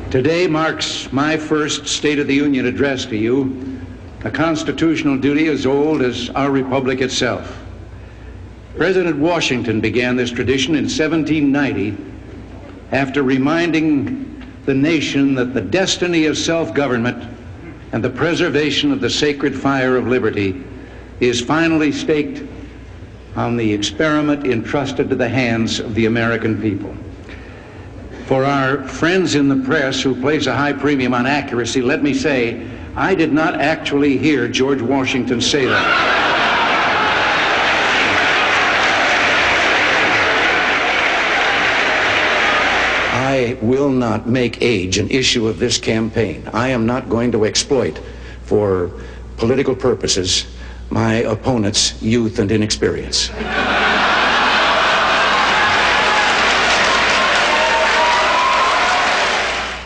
Today marks my first State of the Union address to you, a constitutional duty as old as our republic itself. President Washington began this tradition in 1790 after reminding the nation that the destiny of self-government and the preservation of the sacred fire of liberty is finally staked on the experiment entrusted to the hands of the American people. For our friends in the press who place a high premium on accuracy, let me say, I did not actually hear George Washington say that. I will not make age an issue of this campaign. I am not going to exploit, for political purposes, my opponent's youth and inexperience.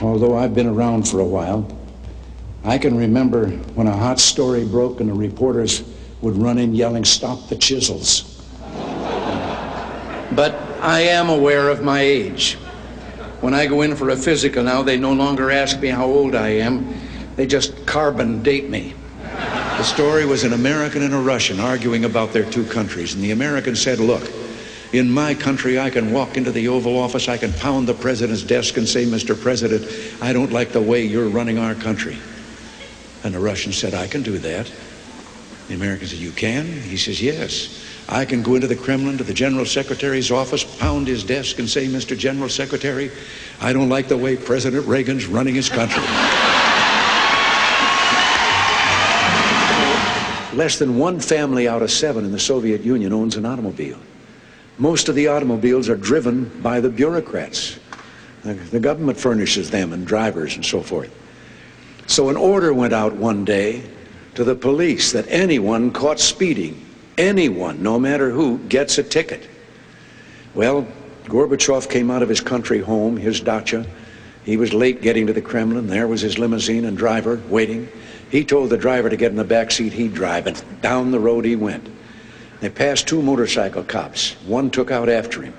Although I've been around for a while, I can remember when a hot story broke and the reporters would run in yelling, "Stop the chisels." But I am aware of my age. When I go in for a physical now, they no longer ask me how old I am. They just carbon date me. The story was an American and a Russian arguing about their two countries, and the American said, "Look, in my country, I can walk into the Oval Office, I can pound the president's desk and say, 'Mr. President, I don't like the way you're running our country.'" And the Russian said, "I can do that." The American said, "You can?" He says, "Yes. I can go into the Kremlin, to the General Secretary's office, pound his desk and say, 'Mr. General Secretary, I don't like the way President Reagan's running his country.'" Less than one family out of 7 in the Soviet Union owns an automobile. Most of the automobiles are driven by the bureaucrats. The government furnishes them and drivers and so forth. So an order went out one day to the police that anyone caught speeding, anyone, no matter who, gets a ticket. Well, Gorbachev came out of his country home, his dacha. He was late getting to the Kremlin. There was his limousine and driver waiting. He told the driver to get in the back seat, he'd drive, and down the road he went. They passed 2 motorcycle cops. One took out after him.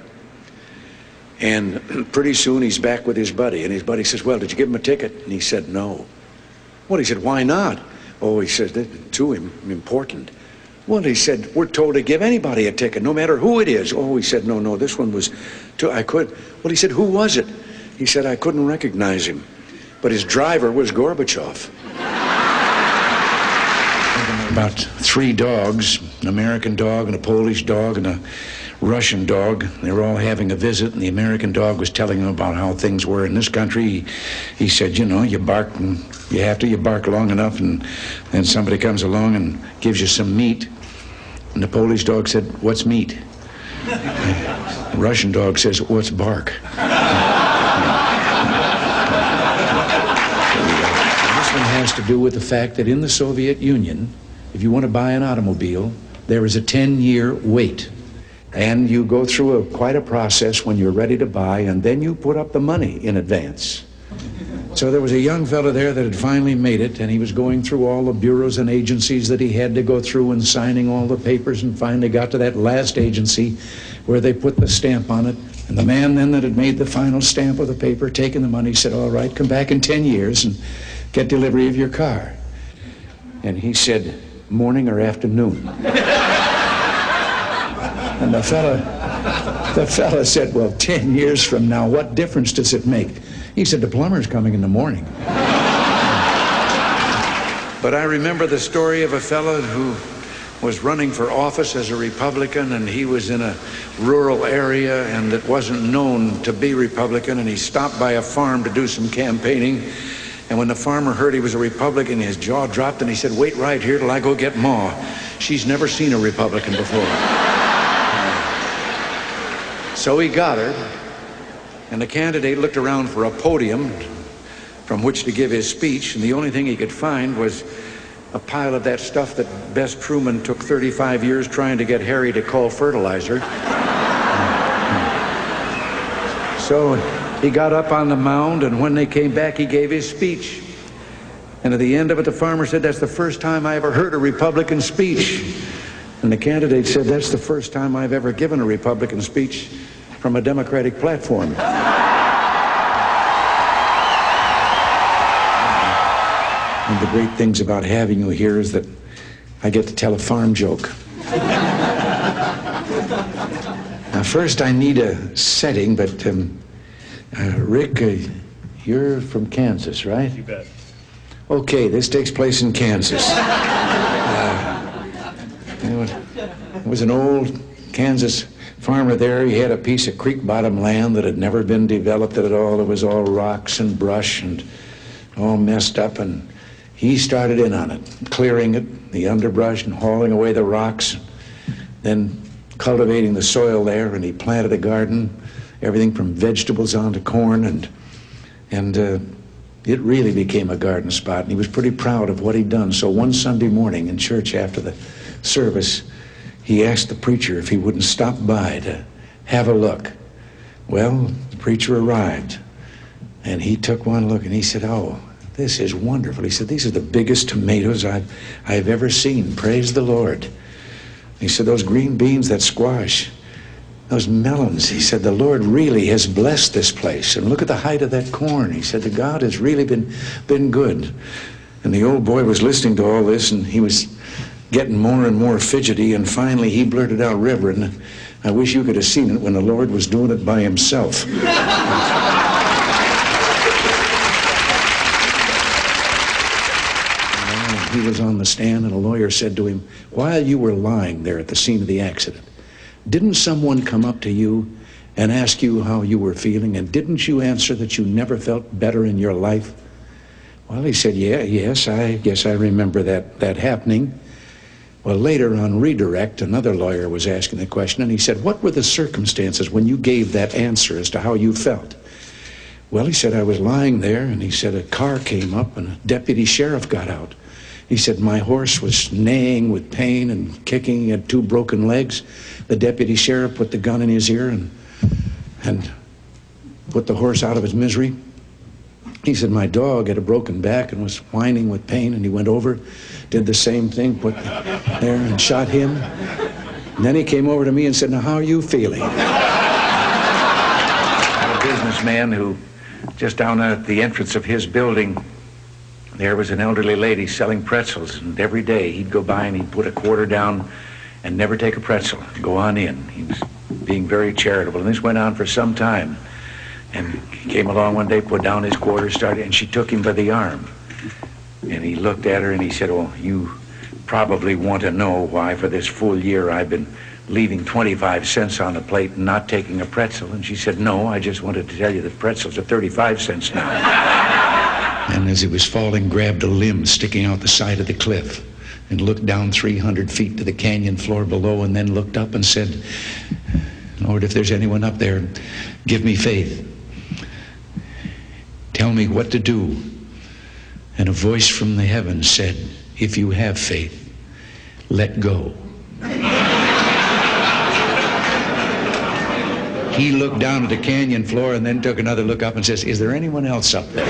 And pretty soon he's back with his buddy. And his buddy says, "Well, did you give him a ticket?" And he said, "No." Well, he said, "Why not?" Oh, he said, "Too important." Well, he said, "We're told to give anybody a ticket, no matter who it is." Oh, he said, no, this one was too, I could. Well, he said, "Who was it?" He said, "I couldn't recognize him. But his driver was Gorbachev." About 3 dogs, an American dog and a Polish dog and a Russian dog. They were all having a visit, and the American dog was telling them about how things were in this country. He said, "You know, you bark and you bark long enough, and then somebody comes along and gives you some meat." And the Polish dog said, "What's meat?" The Russian dog says, "What's bark?" This one has to do with the fact that in the Soviet Union, if you want to buy an automobile, there is a 10-year wait. And you go through quite a process when you're ready to buy, and then you put up the money in advance. So there was a young fellow there that had finally made it, and he was going through all the bureaus and agencies that he had to go through and signing all the papers, and finally got to that last agency where they put the stamp on it. And the man then that had made the final stamp of the paper, taking the money, said, "All right, come back in 10 years and get delivery of your car." And he said, "Morning or afternoon?" And the fella said, "Well, 10 years from now, what difference does it make?" He said, "The plumber's coming in the morning." But I remember the story of a fellow who was running for office as a Republican, and he was in a rural area and it wasn't known to be Republican, and he stopped by a farm to do some campaigning. And when the farmer heard he was a Republican, his jaw dropped, and he said, "Wait right here till I go get Ma. She's never seen a Republican before." So he got her, and the candidate looked around for a podium from which to give his speech, and the only thing he could find was a pile of that stuff that Bess Truman took 35 years trying to get Harry to call fertilizer. So he got up on the mound, and when they came back, he gave his speech. And at the end of it, the farmer said, "That's the first time I ever heard a Republican speech." And the candidate said, "That's the first time I've ever given a Republican speech from a Democratic platform." the great things about having you here is that I get to tell a farm joke. Now, first I need a setting, but Rick, you're from Kansas, right? You bet. Okay, this takes place in Kansas. There was an old Kansas farmer there. He had a piece of creek bottom land that had never been developed at all. It was all rocks and brush and all messed up, and he started in on it, clearing it, the underbrush, and hauling away the rocks, then cultivating the soil there, and he planted a garden, everything from vegetables on to corn, and it really became a garden spot, and he was pretty proud of what he'd done. So one Sunday morning in church after the service, he asked the preacher if he wouldn't stop by to have a look. Well, the preacher arrived, and he took one look, and he said, "Oh, this is wonderful." He said, "These are the biggest tomatoes I've ever seen. Praise the Lord." He said, "Those green beans, that squash, those melons," he said, "the Lord really has blessed this place. And look at the height of that corn." He said, "The God has really been good." And the old boy was listening to all this, and he was getting more and more fidgety, and finally he blurted out, "Reverend, I wish you could have seen it when the Lord was doing it by himself." He was on the stand, and a lawyer said to him, "While you were lying there at the scene of the accident, didn't someone come up to you and ask you how you were feeling, and didn't you answer that you never felt better in your life?" Well, he said, yes, I guess I remember that happening. Well, later on redirect, another lawyer was asking the question, and he said, "What were the circumstances when you gave that answer as to how you felt?" Well, he said, "I was lying there," and he said, "a car came up and a deputy sheriff got out. He said, my horse was neighing with pain and kicking. He had 2 broken legs. The deputy sheriff put the gun in his ear and put the horse out of his misery. He said, my dog had a broken back and was whining with pain, and he went over, did the same thing, put there and shot him. And then he came over to me and said, now, how are you feeling?" A businessman who, just down at the entrance of his building, there was an elderly lady selling pretzels, and every day he'd go by and he'd put a quarter down and never take a pretzel, go on in. He was being very charitable, and this went on for some time. And he came along one day, put down his quarter, started, and she took him by the arm. And he looked at her and he said, "Oh, you probably want to know why for this full year I've been leaving 25 cents on the plate and not taking a pretzel." And she said, "No, I just wanted to tell you that pretzels are 35 cents now. And as he was falling, grabbed a limb sticking out the side of the cliff and looked down 300 feet to the canyon floor below, and then looked up and said, "Lord, if there's anyone up there, give me faith. Tell me what to do." And a voice from the heavens said, "If you have faith, let go." He looked down at the canyon floor and then took another look up and says, "Is there anyone else up there?"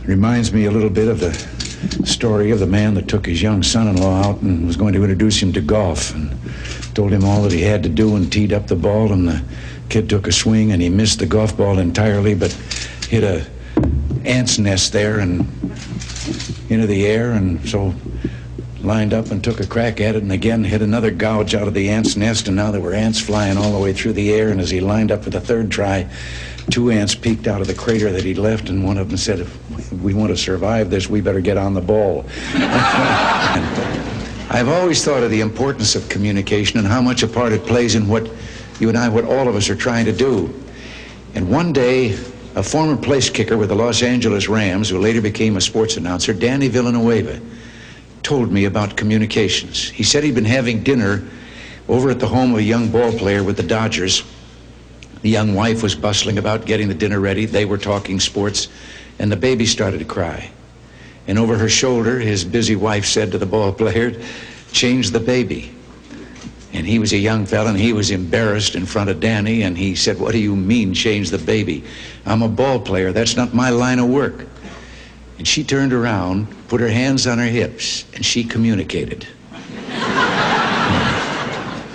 Reminds me a little bit of the story of the man that took his young son-in-law out and was going to introduce him to golf, and told him all that he had to do, and teed up the ball, and the kid took a swing and he missed the golf ball entirely, but hit a ant's nest there and into the air, and so lined up and took a crack at it, and again hit another gouge out of the ant's nest, and now there were ants flying all the way through the air. And as he lined up for the third try, 2 ants peeked out of the crater that he'd left, and one of them said, "If we want to survive this, we better get on the ball." I've always thought of the importance of communication and how much a part it plays in what you and I, what all of us are trying to do. And one day, a former place kicker with the Los Angeles Rams, who later became a sports announcer, Danny Villanueva, told me about communications. He said he'd been having dinner over at the home of a young ball player with the Dodgers. The young wife was bustling about getting the dinner ready. They were talking sports, and the baby started to cry. And over her shoulder, his busy wife said to the ball player, "Change the baby." And he was a young fella, and he was embarrassed in front of Danny, and he said, "What do you mean, change the baby? I'm a ball player. That's not my line of work." And she turned around, put her hands on her hips, and she communicated.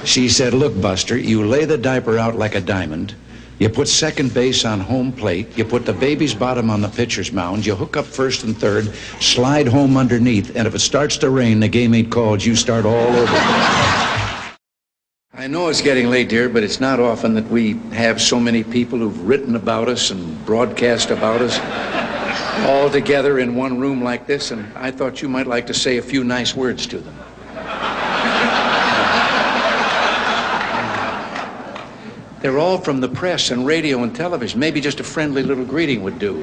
She said, "Look, Buster, you lay the diaper out like a diamond, You put second base on home plate. You put the baby's bottom on the pitcher's mound. You hook up first and third, slide home underneath, and if it starts to rain, the game ain't called. You start all over. I know it's getting late, dear, but it's not often that we have so many people who've written about us and broadcast about us all together in one room like this, and I thought you might like to say a few nice words to them. They're all from the press and radio and television. Maybe just a friendly little greeting would do.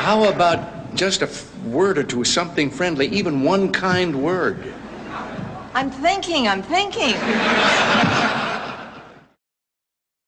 How about just a word or two, something friendly, even one kind word? I'm thinking.